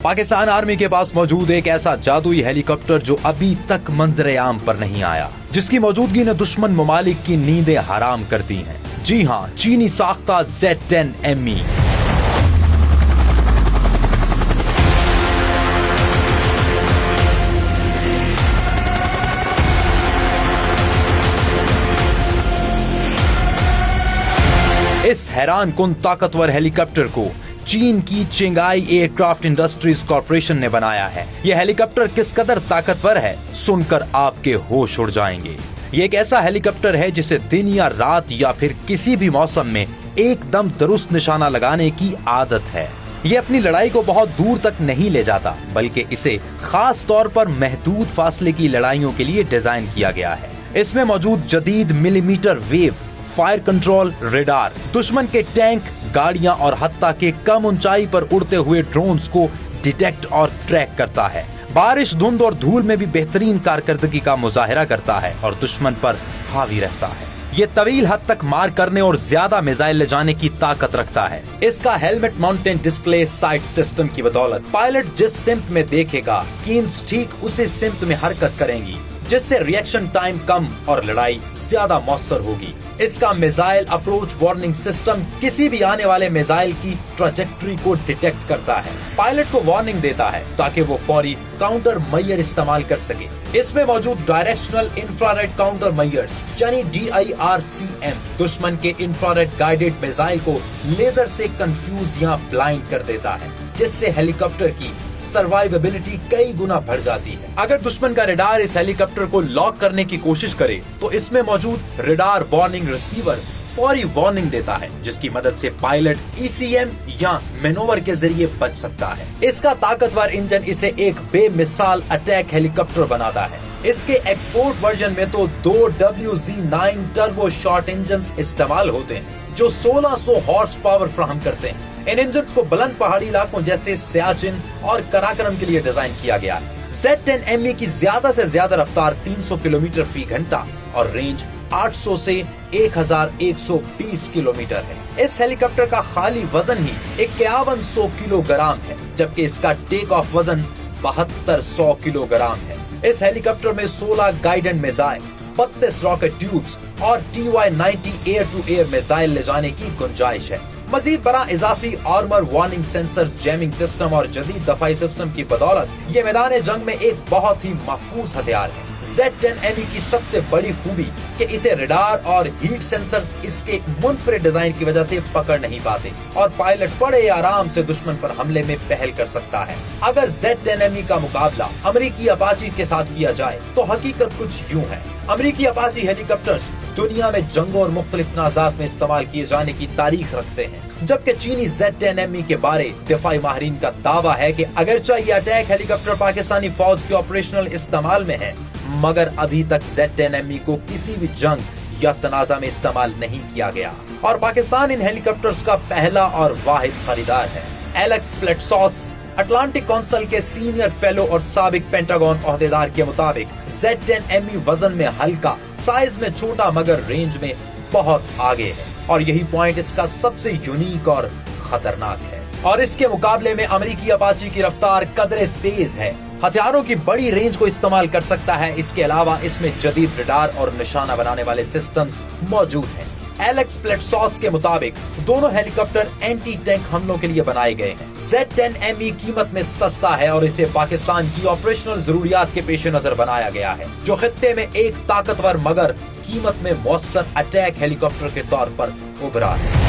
Pakistan army के पास मौजूद एक ऐसा जादुई हेलीकॉप्टर जो अभी तक मंजर आम पर नहीं आया, जिसकी मौजूदगी ने दुश्मन ममालिक की नींदें हराम कर दी हैं। जी हां, चीनी साख्ता Z-10ME। इस हैरान कुन ताकतवर हेलीकॉप्टर को चीन की चिंगाई एयरक्राफ्ट इंडस्ट्रीज कॉर्पोरेशन ने बनाया है। यह हेलीकॉप्टर किस कदर ताकतवर है, सुनकर आपके होश उड़ जाएंगे। ये एक ऐसा हेलीकॉप्टर है जिसे दिन या रात या फिर किसी भी मौसम में एकदम दुरुस्त निशाना लगाने की आदत है। ये अपनी लड़ाई को बहुत दूर तक नहीं ले जाता, बल्कि इसे खास तौर पर महदूद फासले की लड़ाइयों के लिए डिजाइन किया गया है। इसमें मौजूद जदीद millimetre wave fire control radar दुश्मन के टैंक, गाड़ियां और हत्ता के कम ऊंचाई पर उड़ते हुए ड्रोन्स को डिटेक्ट और ट्रैक करता है। बारिश, धुंध और धूल में भी बेहतरीन कारकर्दगी का मुजाहिरा करता है और दुश्मन पर हावी रहता है। ये तवील हद तक मार करने और ज्यादा मिसाइल ले जाने की ताकत रखता है। इसका helmet mounted display site system की बदौलत पायलट जिस सिमत में देखेगा, कीन्स ठीक उसी सिमत में हरकत करेंगी, जिससे रिएक्शन टाइम कम और लड़ाई ज्यादा मौसर होगी। इसका मिसाइल अप्रोच वार्निंग सिस्टम किसी भी आने वाले मिसाइल की ट्रैजेक्टरी को डिटेक्ट करता है, पायलट को वार्निंग देता है ताकि वो फौरी काउंटर मय्यर इस्तेमाल कर सके। इसमें मौजूद डायरेक्शनल इंफ्रारेड काउंटर मयर्स यानी DIRCM दुश्मन के इंफ्रारेड गाइडेड मिसाइल को लेजर से कंफ्यूज या ब्लाइंड कर देता है, जिससे हेलीकॉप्टर की सर्वाइवेबिलिटी कई गुना बढ़ जाती है। अगर दुश्मन का रेडार इस हेलीकॉप्टर को लॉक करने की कोशिश करे तो इसमें मौजूद रेडार वार्निंग रिसीवर फौरी वार्निंग देता है, जिसकी मदद से पायलट ECM या मैनोवर के जरिए बच सकता है। इसका ताकतवर इंजन इसे एक बेमिसाल अटैक हेलीकॉप्टर बनाता है। इसके एक्सपोर्ट वर्जन में तो 2 WZ-9 टर्बो शॉर्ट इंजन्स इस्तेमाल होते हैं, जो 1600 हॉर्स पावर फ्राहम करते हैं। इन इंजन्स को बुलंद पहाड़ी इलाकों जैसे सियाचिन और कराकरम के लिए डिजाइन किया गया है। Z-10ME की ज्यादा से ज्यादा रफ्तार 300 किलोमीटर फी घंटा और रेंज 800 से 1120 किलोमीटर है। इस हेलीकॉप्टर का खाली वजन ही 5100 किलोग्राम है, जबकि इसका टेक ऑफ वजन 7200 किलोग्राम है। इस हेलीकॉप्टर में 16 गाइडेड मिसाइल, 32 रॉकेट ट्यूब्स और TY-90 air to air missile ले जाने की गुंजाइश है। मजीद बड़ा इजाफी armour, warning sensors, jamming system और जदीद दफाई सिस्टम की बदौलत ये मैदान जंग में एक बहुत ही महफूज हथियार है। Z-10ME की सबसे बड़ी खूबी कि इसे रेडार और हीट सेंसर्स इसके मुनफरिद डिजाइन की वजह से पकड़ नहीं पाते और पायलट बड़े आराम से दुश्मन पर हमले में पहल कर सकता है। अगर Z-10ME का मुकाबला अमेरिकी अपाची के साथ किया जाए तो हकीकत कुछ यूं है। अमेरिकी अपाची हेलीकॉप्टर्स दुनिया में जंगों और मुख्तलिफ तनाज़ात में इस्तेमाल किए जाने की तारीख रखते हैं, जबकि चीनी Z-10ME के बारे दिफाई माहिरीन का दावा है कि अगरचे ये अटैक हेलीकॉप्टर पाकिस्तानी फौज के ऑपरेशनल इस्तेमाल में है, मगर अभी तक Z-10ME को किसी भी जंग या तनाज़ा में इस्तेमाल नहीं किया गया और पाकिस्तान इन हेलीकॉप्टर्स का पहला और वाहिद खरीदार है। एलेक्स प्लेटसॉस अटलांटिक काउंसिल के सीनियर फेलो और साबिक पेंटागन ओहदेदार के मुताबिक Z-10ME वजन में हल्का, साइज में छोटा मगर रेंज में बहुत आगे है और यही पॉइंट इसका सबसे यूनिक और खतरनाक है। और इसके मुकाबले में अमेरिकी अपाची की रफ्तार कदरे तेज है, हथियारों की बड़ी रेंज को इस्तेमाल कर सकता है। इसके अलावा इसमें जदीद रेडार और निशाना बनाने वाले सिस्टम्स मौजूद हैं। एलेक्स प्लेटसॉस के मुताबिक दोनों हेलीकॉप्टर एंटी टैंक हमलों के लिए बनाए गए हैं। Z-10ME कीमत में सस्ता है और इसे पाकिस्तान की ऑपरेशनल जरूरियात के पेश नजर बनाया गया है, जो खित्ते में एक ताकतवर मगर कीमत में मौसर अटैक हेलीकॉप्टर के तौर पर उभरा है।